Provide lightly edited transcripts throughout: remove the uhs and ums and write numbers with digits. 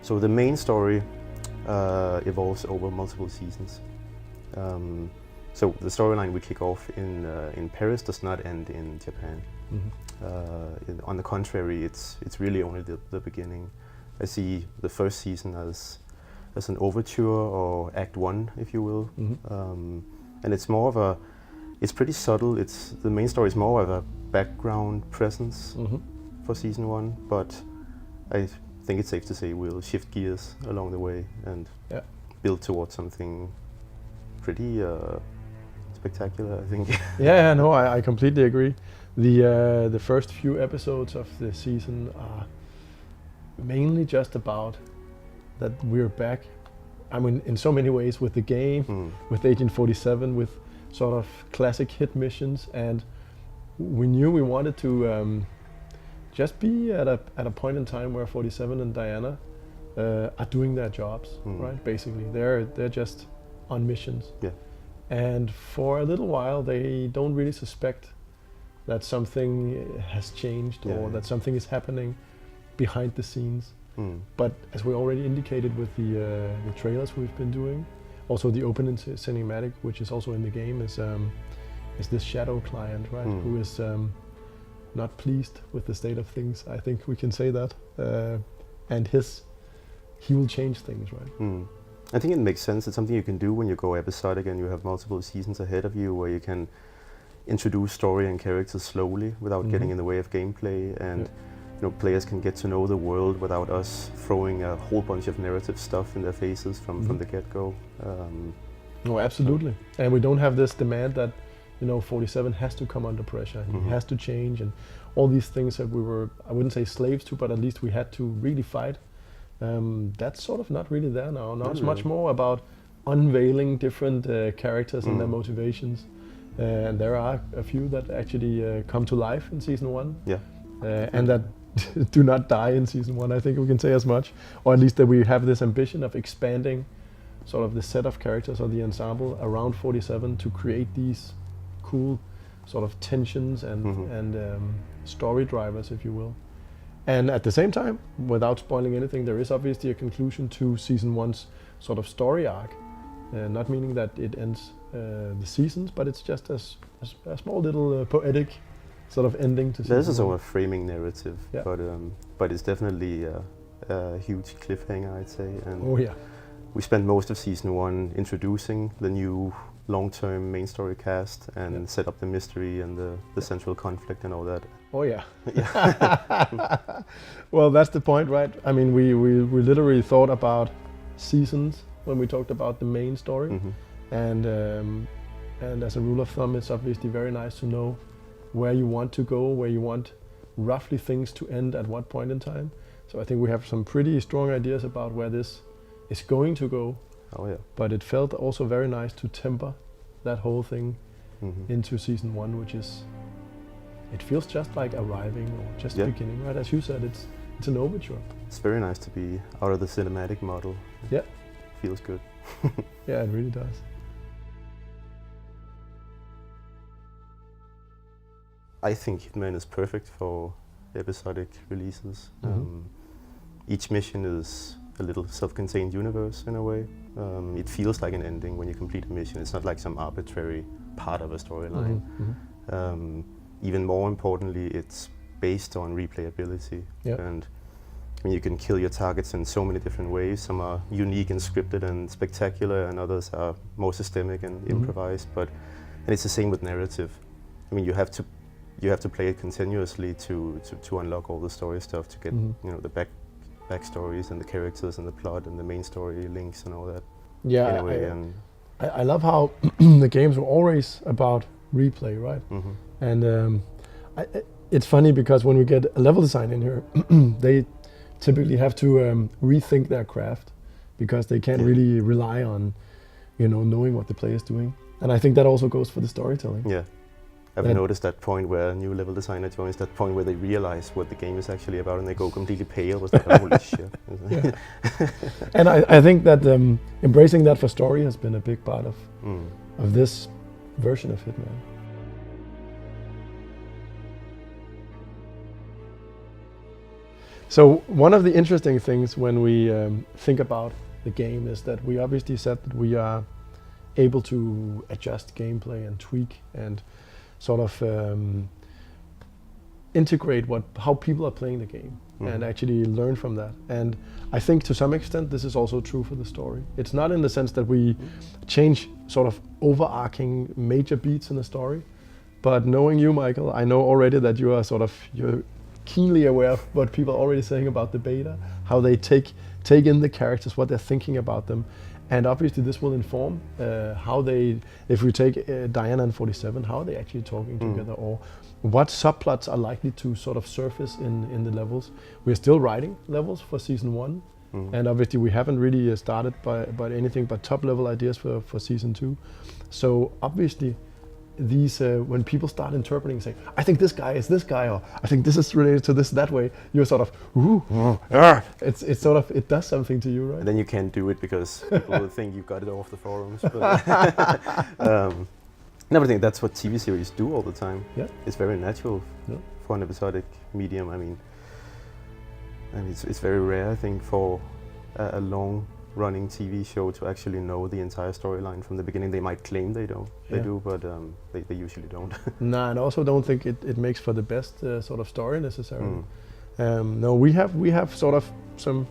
So the main story evolves over multiple seasons. So the storyline we kick off in Paris does not end in Japan. On the contrary, it's really only the beginning. I see the first season as an overture or act one, if you will, and it's more of it's pretty subtle. The main story is more of a background presence for season one, but I think it's safe to say we'll shift gears along the way and build towards something pretty spectacular, I think. No, I completely agree. The first few episodes of the season are mainly just about that we're back. I mean, in so many ways with the game, with Agent 47, with sort of classic hit missions, and we knew we wanted to just be at a point in time where 47 and Diana are doing their jobs, right? Basically, they're just on missions. Yeah. And for a little while, they don't really suspect that something has changed or that something is happening behind the scenes. But as we already indicated with the trailers we've been doing, also the opening cinematic, which is also in the game, is this shadow client, right? Who is not pleased with the state of things. I think we can say that, and he will change things, right? I think it makes sense. It's something you can do when you go episodic and you have multiple seasons ahead of you, where you can introduce story and characters slowly without getting in the way of gameplay, and players can get to know the world without us throwing a whole bunch of narrative stuff in their faces from the get-go. No, absolutely. And we don't have this demand that 47 has to come under pressure and he has to change, and all these things that we were, I wouldn't say slaves to, but at least we had to really fight. That's sort of not really there now. Now it's much more about unveiling different characters and their motivations. And there are a few that actually come to life in season one. Yeah. And that do not die in season one, I think we can say as much. Or at least that we have this ambition of expanding sort of the set of characters or the ensemble around 47 to create these cool sort of tensions and story drivers, if you will. And at the same time, without spoiling anything, there is obviously a conclusion to season one's sort of story arc. Not meaning that it ends the seasons, but it's just a small little poetic sort of ending to season one. There's also a framing narrative, Yeah. but it's definitely a huge cliffhanger, I'd say. And we spent most of season one introducing the new long-term main story cast and set up the mystery and the central conflict and all that. Oh yeah. Well, that's the point, right? I mean, we literally thought about seasons when we talked about the main story, and as a rule of thumb, it's obviously very nice to know where you want to go, where you want roughly things to end at what point in time. So I think we have some pretty strong ideas about where this is going to go. Oh yeah. But it felt also very nice to temper that whole thing into season one, which is, it feels just like arriving or just beginning, right? As you said, it's an overture. It's very nice to be out of the cinematic model. Yeah. Feels good. Yeah, it really does. I think Hitman is perfect for episodic releases. Each mission is a little self-contained universe in a way. It feels like an ending when you complete a mission. It's not like some arbitrary part of a storyline. Even more importantly, it's based on replayability. And I mean, you can kill your targets in so many different ways. Some are unique and scripted and spectacular, and others are more systemic and improvised. And it's the same with narrative. I mean, you have to play it continuously to unlock all the story stuff, to get the backstories and the characters and the plot and the main story links and all that. Yeah, anyway, I love how the games were always about replay, right? And it's funny because when we get a level design in here, they typically have to rethink their craft because they can't really rely on, knowing what the player is doing. And I think that also goes for the storytelling. Yeah. I've noticed that point where a new level designer joins, that point where they realize what the game is actually about and they go completely pale. It's like, holy shit. And I think that embracing that for story has been a big part of this version of Hitman. So one of the interesting things when we think about the game is that we obviously said that we are able to adjust gameplay and tweak and sort of integrate how people are playing the game and actually learn from that. And I think to some extent this is also true for the story. It's not in the sense that we change sort of overarching major beats in the story, but knowing you, Michael, I know already that you're keenly aware of what people are already saying about the beta, how they take in the characters, what they're thinking about them. And obviously this will inform how they, if we take Diana and 47, how are they actually talking together, or what subplots are likely to sort of surface in the levels. We're still writing levels for season 1, and obviously we haven't really started by anything but top level ideas for season 2. So obviously these, when people start interpreting and say, I think this guy is this guy, or I think this is related to this that way, you're sort of, it's sort of, it does something to you, right? And then you can't do it because people will think you got it off the forums. But no, I think that's what TV series do all the time. Yeah. It's very natural for an episodic medium. I mean it's very rare, I think, for a long-running TV show to actually know the entire storyline from the beginning. They might claim they do, but they usually don't. Nah, and I also don't think it makes for the best sort of story necessarily. No, we have sort of some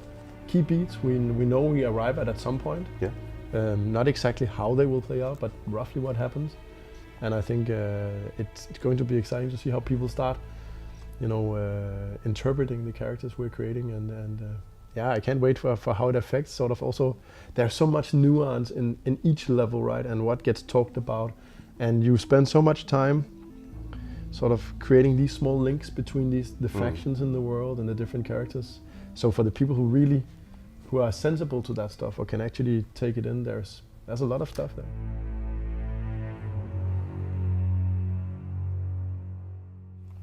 key beats we know we arrive at some point. Yeah. Not exactly how they will play out, but roughly what happens. And I think it's going to be exciting to see how people start, interpreting the characters we're creating, and yeah, I can't wait for how it affects sort of also. There's so much nuance in each level, right, and what gets talked about, and you spend so much time sort of creating these small links between the factions in the world and the different characters. So for the people who are sensible to that stuff or can actually take it in, there's a lot of stuff there.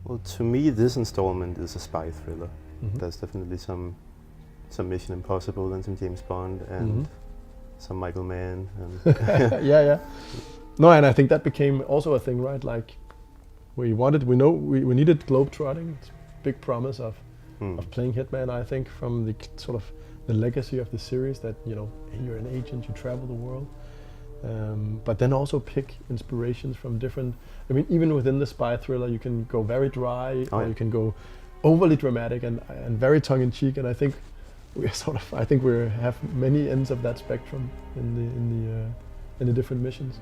Well, to me, this installment is a spy thriller. There's definitely some Mission Impossible and some James Bond and some Michael Mann. And yeah. No, and I think that became also a thing, right? Like we needed globetrotting. It's a big promise of playing Hitman. I think from the sort of the legacy of the series that you're an agent, you travel the world. But then also pick inspirations from different. I mean, even within the spy thriller, you can go very dry, or you can go overly dramatic and very tongue-in-cheek. And I think we have many ends of that spectrum in the different missions.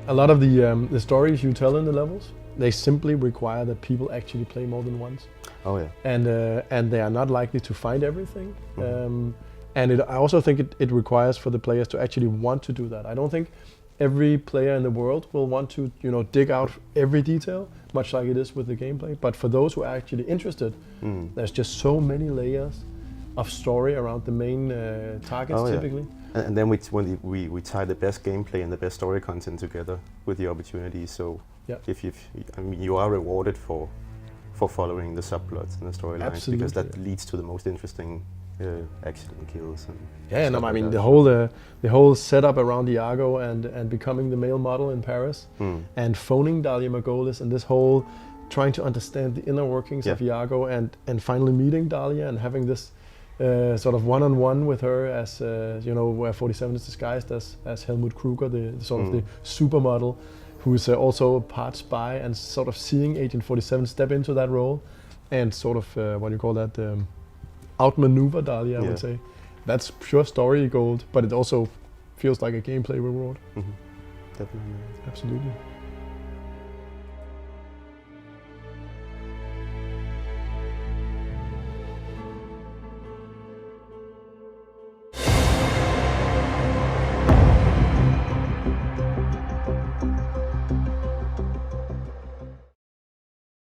A lot of the stories you tell in the levels, they simply require that people actually play more than once. Oh yeah. And they are not likely to find everything. And I also think it requires for the players to actually want to do that. I don't think every player in the world will want to, dig out every detail, much like it is with the gameplay. But for those who are actually interested, there's just so many layers of story around the main targets typically. And then we tie the best gameplay and the best story content together with the opportunities. So if you are rewarded for following the subplots and the storylines, because that leads to the most interesting action and kills. And I mean the whole setup around Iago and becoming the male model in Paris and phoning Dahlia Margolis, and this whole trying to understand the inner workings of Iago and finally meeting Dahlia and having this sort of one-on-one with her as where 47 is disguised as Helmut Kruger, the sort of the supermodel who is also part spy, and sort of seeing Agent 47 step into that role and sort of what do you call that, outmaneuver Dahlia, I would say. That's pure story gold, but it also feels like a gameplay reward. Definitely. Absolutely.